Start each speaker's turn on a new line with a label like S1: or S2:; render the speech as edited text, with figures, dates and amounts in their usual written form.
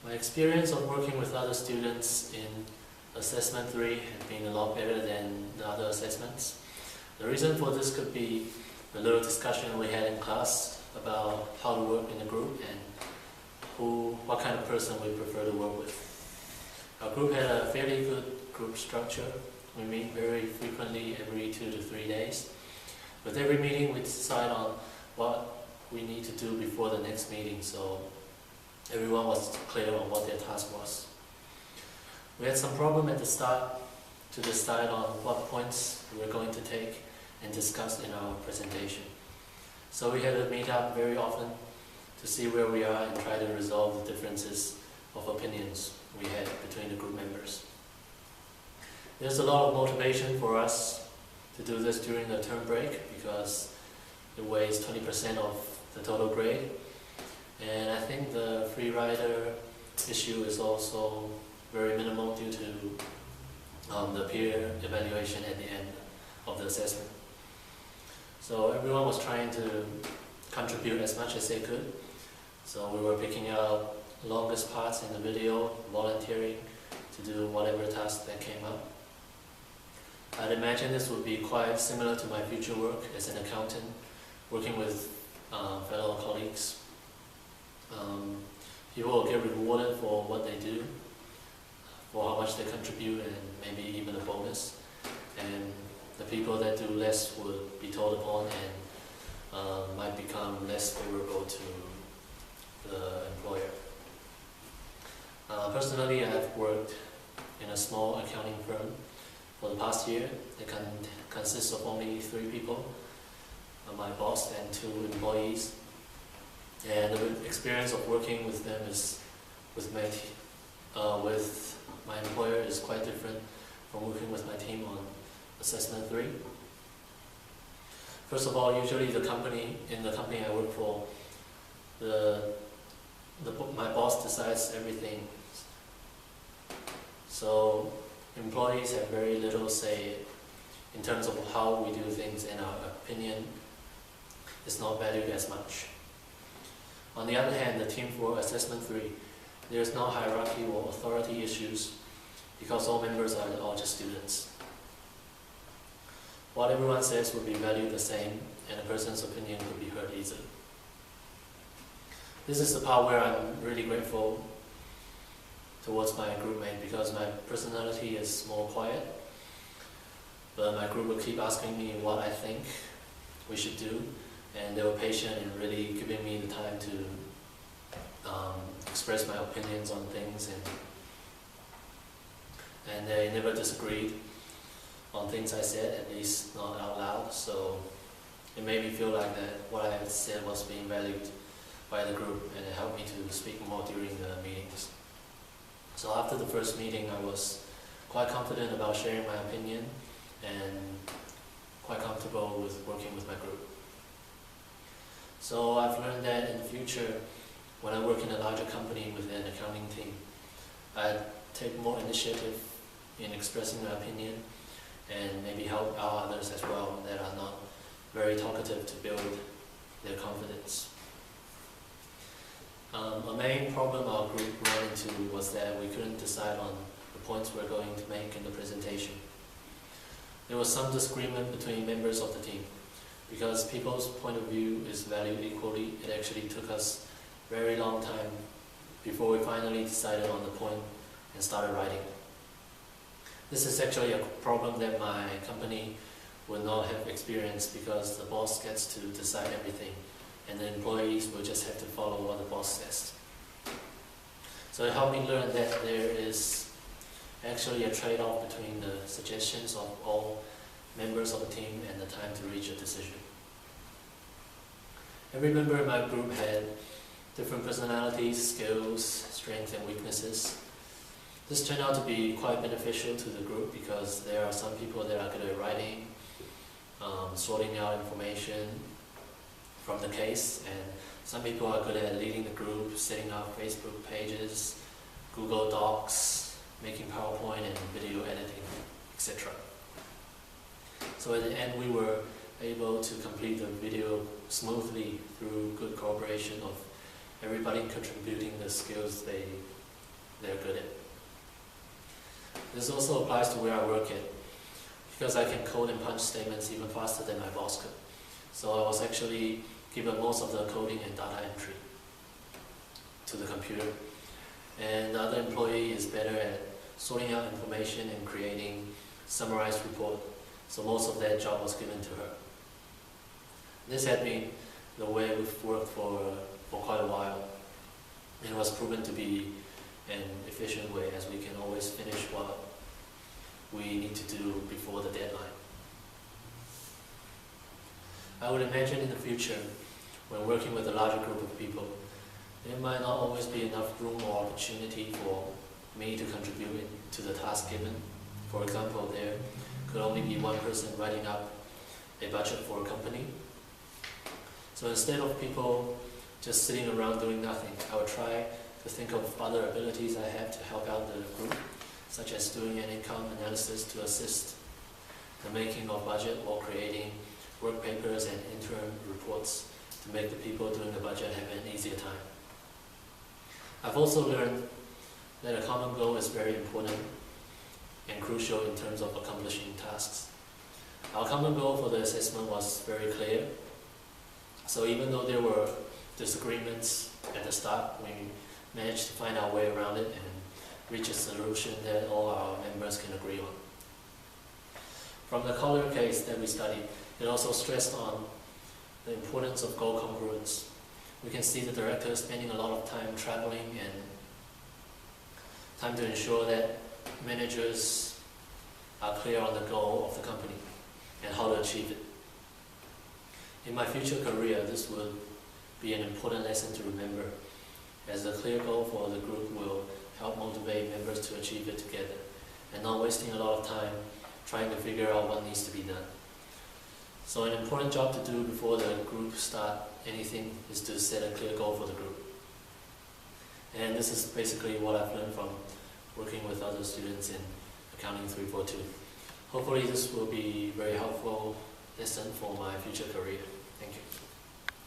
S1: My experience of working with other students in Assessment 3 has been a lot better than the other assessments. The reason for this could be the little discussion we had in class about how to work in a group and what kind of person we prefer to work with. Our group had a fairly good group structure. We meet very frequently, every 2 to 3 days. With every meeting we decide on what we need to do before the next meeting, so everyone was clear on what their task was. We had some problem at the start to decide on what points we were going to take and discuss in our presentation. So we had to meet up very often to see where we are and try to resolve the differences of opinions we had between the group members. There's a lot of motivation for us to do this during the term break because it weighs 20% of the total grade. And I think the free rider issue is also very minimal due to the peer evaluation at the end of the assessment. So everyone was trying to contribute as much as they could. So we were picking out longest parts in the video, volunteering to do whatever task that came up. I'd imagine this would be quite similar to my future work as an accountant, working with fellow colleagues. People will get rewarded for what they do, for how much they contribute, and maybe even a bonus. And the people that do less would be told upon and might become less favorable to the employer. Personally, I've worked in a small accounting firm for the past year. It consists of only 3 people, my boss and 2 employees. And the experience of working with them is with my employer is quite different from working with my team on Assessment 3. First of all, usually in the company I work for, my boss decides everything. So employees have very little say in terms of how we do things, and our opinion is not valued as much. On the other hand, the team for Assessment 3, there is no hierarchy or authority issues because all members are all just students. What everyone says will be valued the same, and a person's opinion could be heard easily. This is the part where I'm really grateful towards my group mate because my personality is more quiet, but my group will keep asking me what I think we should do, and they were patient in really giving me the time to express my opinions on things, and they never disagreed on things I said, at least not out loud, so it made me feel like that what I said was being valued by the group, and it helped me to speak more during the meetings. So after the first meeting, I was quite confident about sharing my opinion and quite comfortable with working with my group. So I've learned that in the future, when I work in a larger company with an accounting team, I take more initiative in expressing my opinion and maybe help out others as well that are not very talkative to build their confidence. A main problem our group ran into was that we couldn't decide on the points we're going to make in the presentation. There was some disagreement between members of the team. Because people's point of view is valued equally, it actually took us a very long time before we finally decided on the point and started writing. This is actually a problem that my company would not have experienced because the boss gets to decide everything and the employees will just have to follow what the boss says. So it helped me learn that there is actually a trade-off between the suggestions of all members of the team and the time to reach a decision. Every member in my group had different personalities, skills, strengths, and weaknesses. This turned out to be quite beneficial to the group because there are some people that are good at writing, sorting out information from the case, and some people are good at leading the group, setting up Facebook pages, Google Docs, making PowerPoint and video editing, etc. So at the end, we were able to complete the video smoothly through good cooperation of everybody contributing the skills they they're good at. This also applies to where I work at, because I can code and punch statements even faster than my boss could. So I was actually given most of the coding and data entry to the computer. And the other employee is better at sorting out information and creating summarized report. So most of that job was given to her. This had been the way we've worked for quite a while. It was proven to be an efficient way, as we can always finish what we need to do before the deadline. I would imagine in the future, when working with a larger group of people, there might not always be enough room or opportunity for me to contribute to the task given. For example, there could only be one person writing up a budget for a company. So instead of people just sitting around doing nothing, I would try to think of other abilities I have to help out the group, such as doing an income analysis to assist the making of budget, or creating work papers and interim reports to make the people doing the budget have an easier time. I've also learned that a common goal is very important and crucial in terms of accomplishing tasks. Our common goal for the assessment was very clear. So even though there were disagreements at the start, we managed to find our way around it and reach a solution that all our members can agree on. From the Collier case that we studied, it also stressed on the importance of goal congruence. We can see the director spending a lot of time traveling and time to ensure that managers are clear on the goal of the company and how to achieve it. In my future career, this will be an important lesson to remember, as a clear goal for the group will help motivate members to achieve it together, and not wasting a lot of time trying to figure out what needs to be done. So an important job to do before the group start anything is to set a clear goal for the group. And this is basically what I've learned from working with other students in Accounting 342. Hopefully this will be a very helpful lesson for my future career. Thank you.